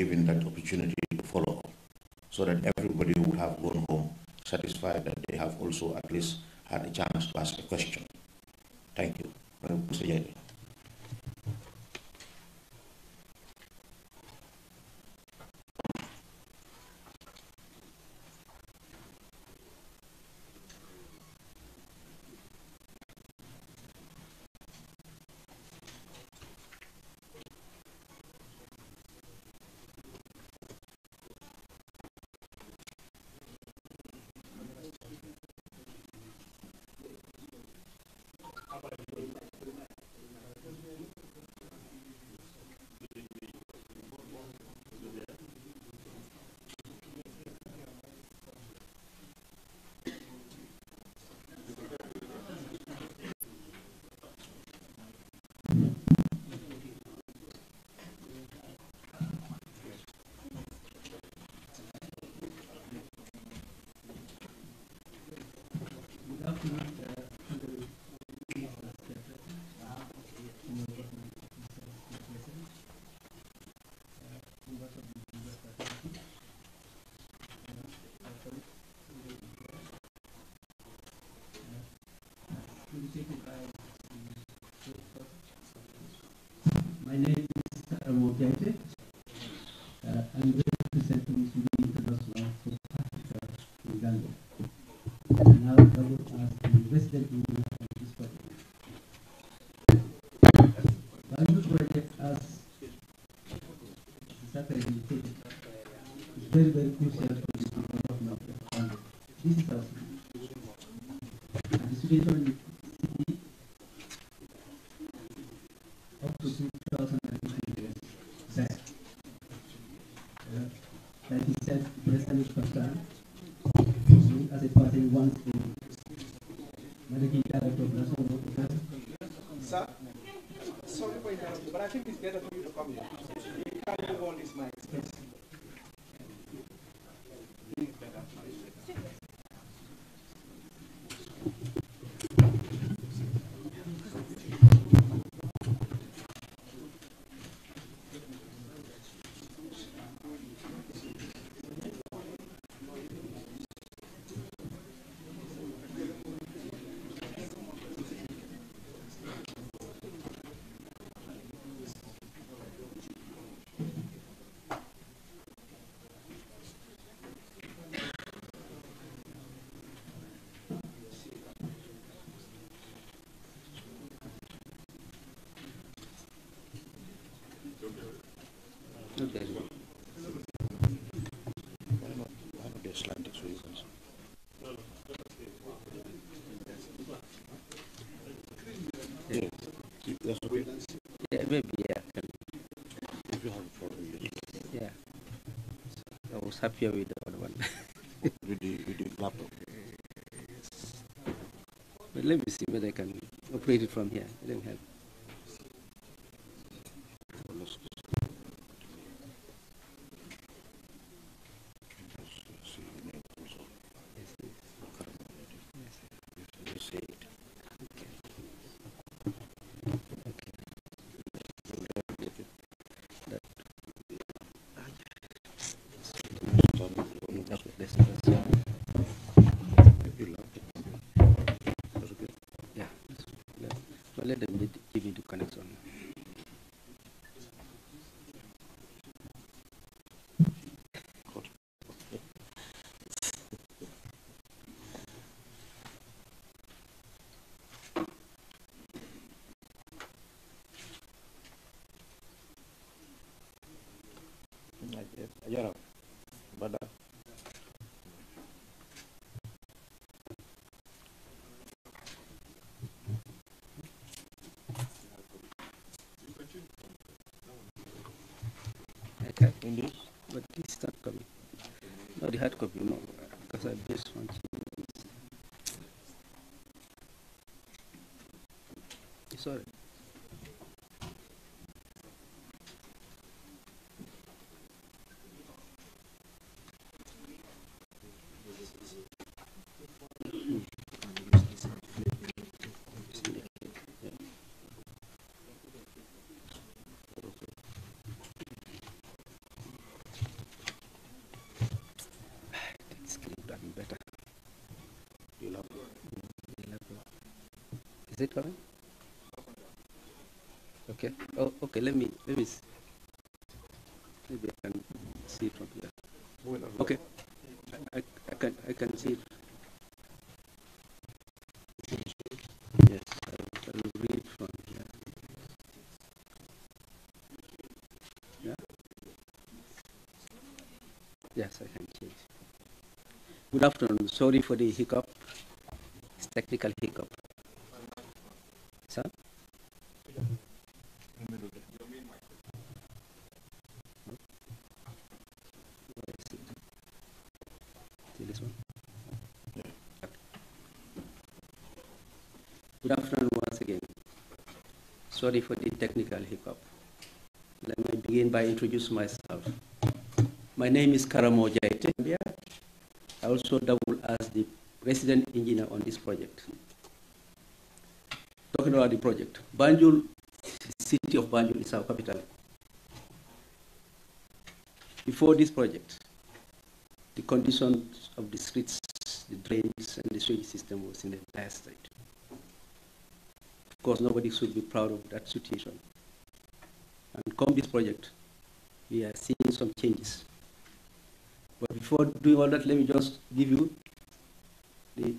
given that opportunity to follow up, so that everybody would have gone home satisfied that they have also at least had a chance to ask a question. Thank you. Mr. Yedi. My name is Gambia. I'm representing the International for Africa in Gambia. And now double as the resident engineer of this project. Value project as Saturday indicated is very, very crucial for the development of Gambia. This is our city. And the situation in the city up to 2050 years back. Like he said, President is concerned. As a party wants the managing director of National Work. Sir, sorry for interrupting, but I think it's better for you to come here. You can't do all this, my expense. Okay. Why not the slanted so you can see? Yeah, that's okay. Yeah, maybe, yeah. If you have a problem, Yeah. I was happier with the other one. with the laptop. But let me see whether I can operate it from here. It didn't help. Let them give me the connection. Ayara, Bada. Okay. In this? But this is not coming. No, the hard copy, no, because I just want to. Sorry. Is it coming? Okay. Oh, okay. Let me maybe I can see it from here. Okay. I can see it. Yes, I will read from here. Yeah. Yes, I can change. Good afternoon. Sorry for the hiccup. It's technical hiccup. Sir? Where is it? See this one? Okay. Good afternoon once again. Sorry for the technical hiccup. Let me begin by introducing myself. My name is Karamo Jaite. I also double as the resident engineer on this project. Talking about the project, Banjul, the city of Banjul is our capital. Before this project, the conditions of the streets, the drains, and the sewage system was in the dire state. Of course, nobody should be proud of that situation. And come this project, we are seeing some changes. But before doing all that, let me just give you the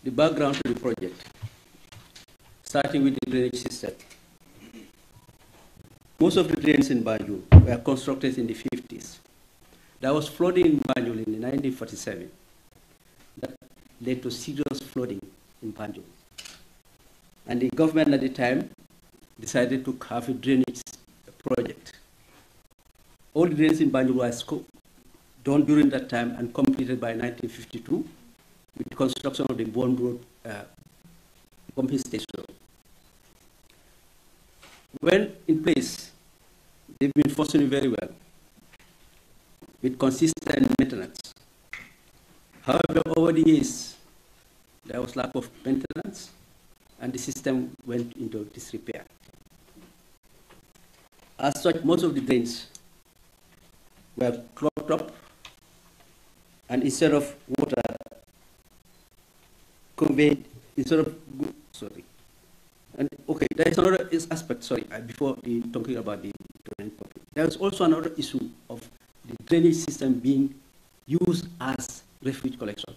the background to the project, starting with the drainage system. Most of the drains in Banjul were constructed in the 50s. There was flooding in Banjul in 1947 that led to serious flooding in Banjul. And the government at the time decided to have a drainage project. All the drains in Banjul were done during that time and completed by 1952 with the construction of the Bond Road pumping station. When in place, they've been functioning very well with consistent maintenance. However, over the years, there was lack of maintenance and the system went into disrepair. As such, most of the drains were clogged up, and instead of water conveyed, and okay, there is another aspect, before talking about the drainage topic. There is also another issue of the drainage system being used as refuge collection.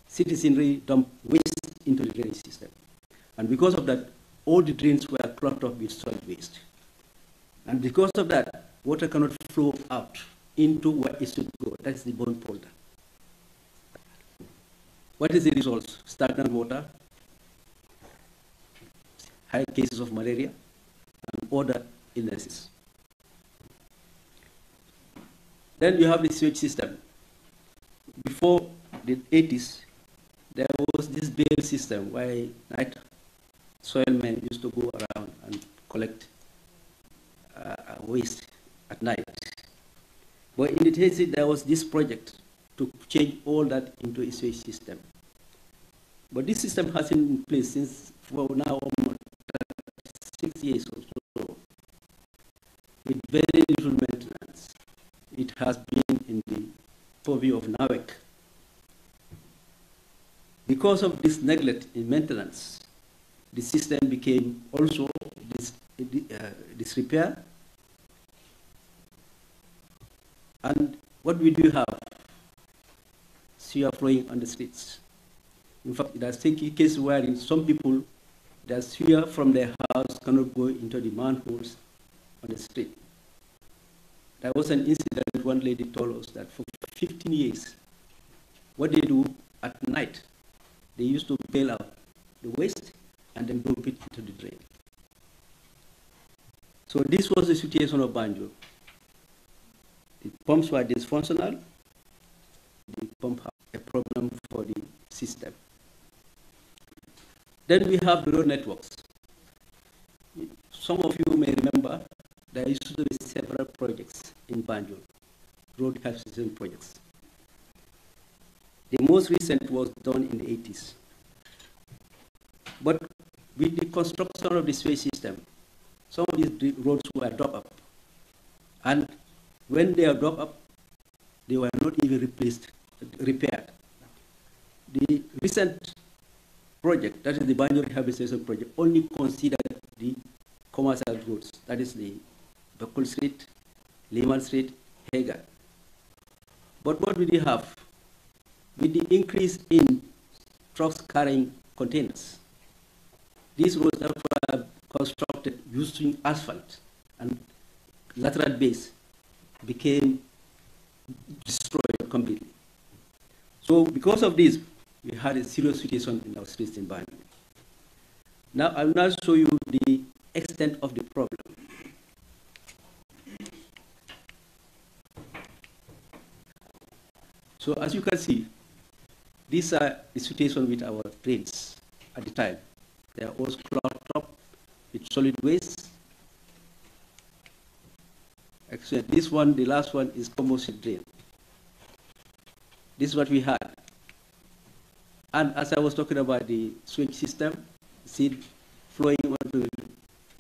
Citizenry dump waste into the drainage system. And because of that, all the drains were clogged up with solid waste. And because of that, water cannot flow out into where it should go. That's the bone polder. What is the result? Stagnant water, high cases of malaria, and other illnesses. Then you have the sewage system. Before the 80s, there was this bale system where night soil men used to go around and collect waste at night. But in the 80s, there was this project to change all that into a sewage system. But this system has been in place since for now almost 6 years or so, with very little maintenance. It has been in the purview of NAWEC. Because of this neglect in maintenance, the system became also disrepair. And what we do have, sewer flowing on the streets. In fact, there are cases where in some people, the sewer from their house cannot go into the manholes on the street. There was an incident, one lady told us that for 15 years, what they do at night, they used to bail out the waste and then dump it into the drain. So this was the situation of Banjul. The pumps were dysfunctional. The pump had a problem for the system. Then we have the road networks. Some of you may remember there used to be several projects in Banjul, road health system projects. The most recent was done in the 80s. But with the construction of the sewage system, some of these roads were dug up. And When they are dug up, they were not even repaired. The recent project, that is the Banjul Rehabilitation Project, only considered the commercial roads, that is the Bakul Street, Lehman Street, Hagar. But what we have, with the increase in trucks carrying containers, these roads that were constructed using asphalt and lateral base became destroyed completely. So because of this, we had a serious situation in our streets in Banjul. Now I will now show you the extent of the problem. So as you can see, these are the situation with our drains at the time. They are all clogged up with solid waste. Actually, this one, the last one, is composite drain. This is what we had. And as I was talking about the sewage system, see flowing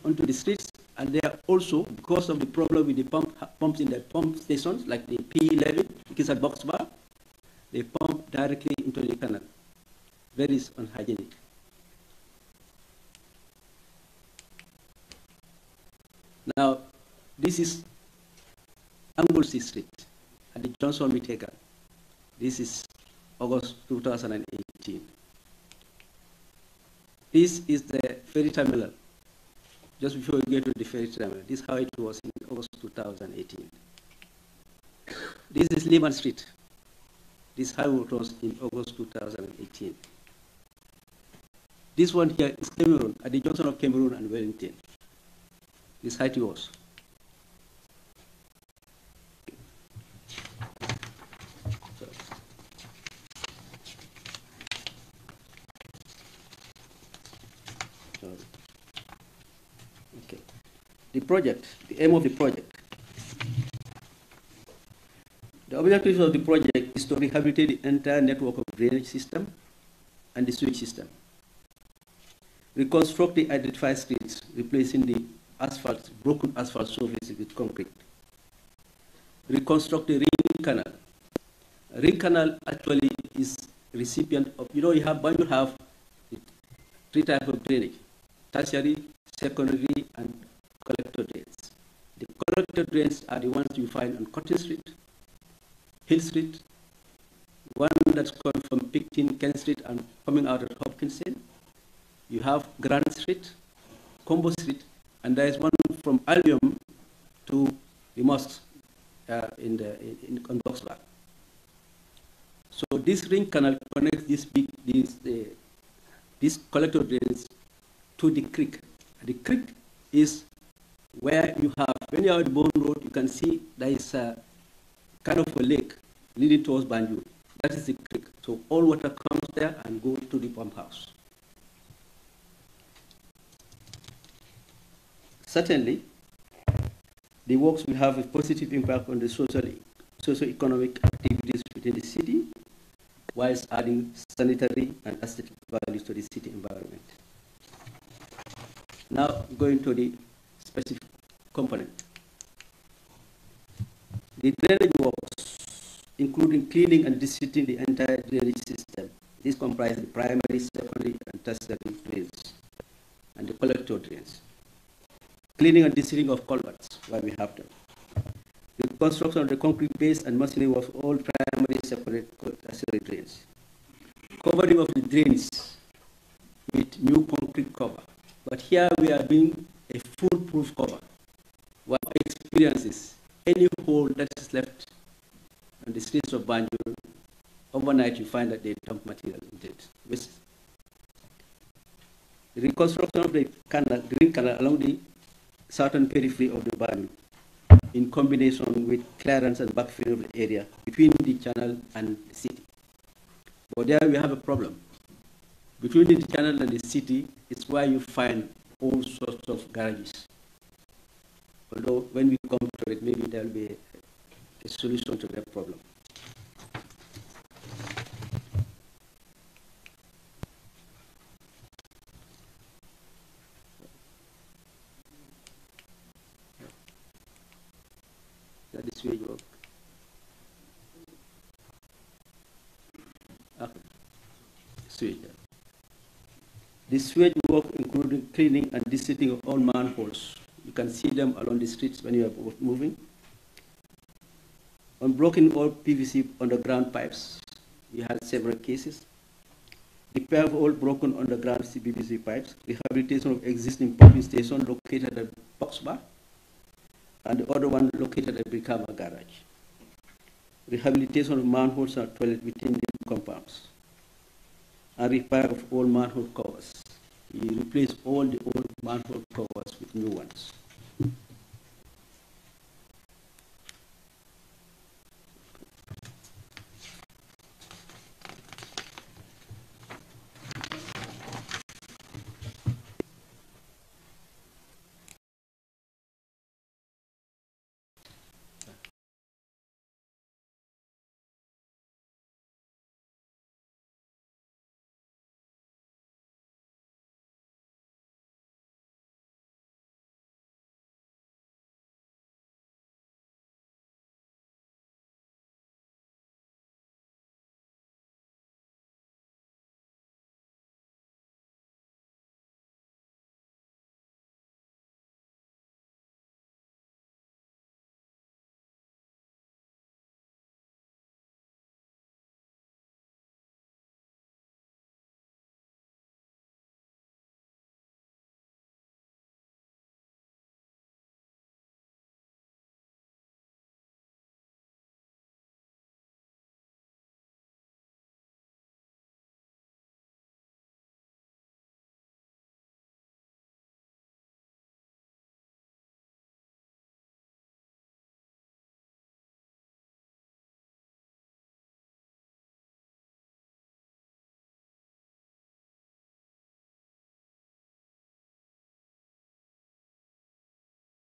onto the streets, and they are also, because of the problem with the pumps in the pump stations, like the P11, which is at Box Bar, they pump directly into the canal. Very unhygienic. Now, this is Anglesey Street at the Johnson Mitega. This is August 2018. This is the ferry terminal. Just before we get to the ferry terminal, this is how it was in August 2018. This is Lehman Street. This is how it was in August 2018. This one here is Cameroon, at the junction of Cameroon and Wellington. This is how it was. Okay. The project, the aim of the project. The objective of the project is to rehabilitate the entire network of drainage system and the sewage system. Reconstruct the identified streets, replacing the asphalt, broken asphalt surfaces with concrete. Reconstruct the ring canal. A ring canal actually is recipient of, you have Banjul have three types of drainage: tertiary, secondary, and collector drains. The collector drains are the ones you find on Cotton Street, Hill Street, one that's coming from Picton, Kent Street, and coming out of Hopkinson. You have Grand Street, Combo Street, and there is one from Albion to the mosque on Boxbar. So this ring canal connects these collector drains to the creek. The creek is where you have, when you are at Bone Road, you can see there is a kind of a lake leading towards Banjul. That is the creek. So all water comes there and goes to the pump house. Certainly, the works will have a positive impact on the socio-economic activities within the city, whilst adding sanitary and aesthetic values to the city environment. Now, going to the specific component. The drainage works, including cleaning and disinfecting the entire drainage system. This comprises the primary, secondary, and tertiary drains, and the collector drains. Cleaning and disinfecting of culverts, where we have them. The construction of the concrete base and machinery of all primary, secondary, tertiary drains. Covering of the drains with new concrete cover. But here we are doing a foolproof cover. What experiences, any hole that is left on the streets of Banjul, overnight you find that they dump material into it. The reconstruction of the canal, green canal along the southern periphery of the Banjul, in combination with clearance and backfill of the area between the channel and the city. But there we have a problem. Between the channel and the city, it's where you find all sorts of garages. Although when we come to it, maybe there will be a solution to that problem. sewage work. Okay. Sewage. The sewage work including cleaning and disinfecting of all manholes. You can see them along the streets when you are moving. On broken old PVC underground pipes, we had several cases. Repair of all broken underground PVC pipes, rehabilitation of existing pumping station located at Box Bar, and the other one located at Brikama Garage. Rehabilitation of manholes and toilet within the compounds. And repair of all manhole covers. We replace all the old manhole covers with new ones.